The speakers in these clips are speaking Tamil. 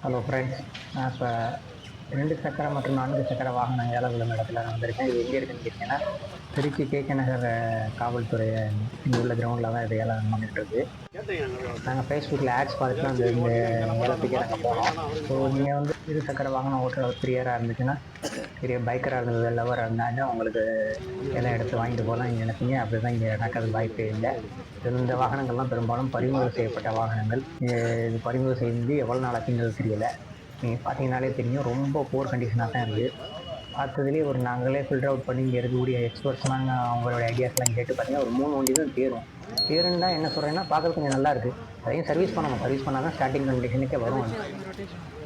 Hello friends. நான் இப்போ 2 சக்கர மற்றும் 4 சக்கர வாகனம் ஏலம் விடும் இடத்துல நான் வந்திருக்கேன். இது எங்கே இருக்குன்னு கேட்டிங்கன்னா, திருச்சி கேகே நகர் காவல்துறை இங்கே உள்ள கிரவுண்டில் தான் இது ஏலம் பண்ணிட்டு இருக்கு. நாங்கள் ஃபேஸ்புக்கில் ஆட்ஸ் பார்த்துட்டு அந்த இந்த ஏலத்துக்கே நாங்கள் போனோம். ஸோ நீங்கள் வந்து இரு சக்கர வாகனம் ஓட்டுற பிரியராக இருந்துச்சுன்னா, பெரிய பைக்கராக இருந்தது லவராக இருந்தாலும் உங்களுக்கு ஏலம் எடுத்து வாங்கிட்டு போகலாம் நீங்கள் நினைப்பீங்க. அப்படி தான் இங்கே நடக்கிறது வாய்ப்பே இல்லை. இந்த வாகனங்கள்லாம் பெரும்பாலும் பறிமுதல் செய்யப்பட்ட வாகனங்கள். இது பறிமுதல் செஞ்சு எவ்வளோ நாள் ஆச்சுங்கிறது தெரியல. நீங்கள் பார்த்தீங்கன்னாலே தெரியும், ரொம்ப புவர் கண்டிஷனாக தான் இருக்குது. பார்த்ததுலேயே நாங்களே ஃபில்டர் அவுட் பண்ணி இங்கே இருக்கக்கூடிய எக்ஸ்பர்ட்ஸ்லாம் அவங்களுடைய ஐடியாஸ்லாம் கேட்டு பார்த்தீங்கன்னா ஒரு 3 வண்டி தான் தேரும். தேருன்னு தான் என்ன சொல்கிறேன்னா, பார்க்கறது கொஞ்சம் நல்லா இருக்குது. அதையும் சர்வீஸ் பண்ணணும். சர்வீஸ் பண்ணால் தான் ஸ்டார்டிங் கண்டிஷனுக்கே வரும்.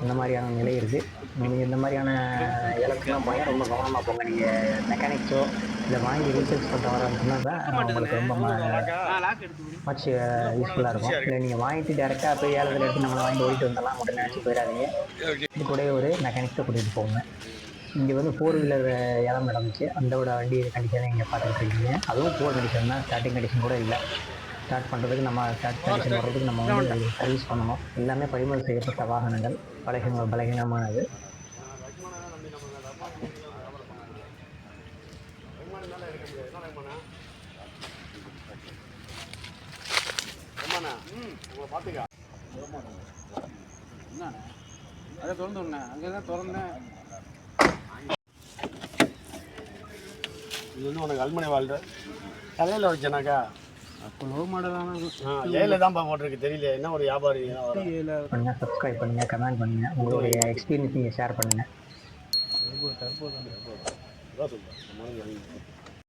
இந்த மாதிரியான நிலை இருக்குது. நீங்கள் இந்த மாதிரியான ஏலத்துக்குலாம் போனால் ரொம்ப கவனமாக போங்க. நீங்கள் மெக்கானிக்ஸோ இல்லை வாங்கி ரீசேல்ஸ் பண்ணுற வர இருந்துச்சுன்னா தான் உங்களுக்கு ரொம்ப மச் யூஸ்ஃபுல்லாக இருக்கும். இல்லை நீங்கள் வாங்கிட்டு டேரெக்டாக போய் ஏலத்தில் எடுத்து நம்மளை வாங்கி ஓடிட்டு வந்துடலாம் மட்டும் நினச்சி போயிடாதீங்க. இது கூட ஒரு மெக்கானிக்ஸை கூட்டிகிட்டு போங்க. இங்கே வந்து 4 வீலர் ஏலம் நடந்துச்சு. அந்தோட வண்டி கண்டிஷனை இங்கே பார்த்துட்டு இருக்கீங்க. அதுவும் புவர் கண்டிஷன் தான். ஸ்டார்டிங் கண்டிஷன் கூட இல்லை. ஸ்டார்ட் பண்ணுறதுக்கு நம்ம ஸ்டார்ட் கண்டிஷன் வர்றதுக்கு நம்ம வந்து சர்வீஸ் பண்ணணும். எல்லாமே பறிமுதல் செய்யப்பட்ட வாகனங்கள். பலகீனமானது. அதை திறந்து விடனேன், அங்கே தான் திறந்தேன். இது வந்து உனக்கு அல்மனை வாழ்ற தலையில் வச்சேனாக்கா அப்போ லோ மாடலான ஏல தான் போட்டிருக்கு. தெரியல என்ன ஒரு வியாபாரி. பண்ணுங்கள், சப்ஸ்கிரைப் பண்ணுங்கள், கமெண்ட் பண்ணுங்கள், உங்களுடைய எக்ஸ்பீரியன்ஸ் நீங்கள் ஷேர் பண்ணுங்கள். சொல்லுங்கள்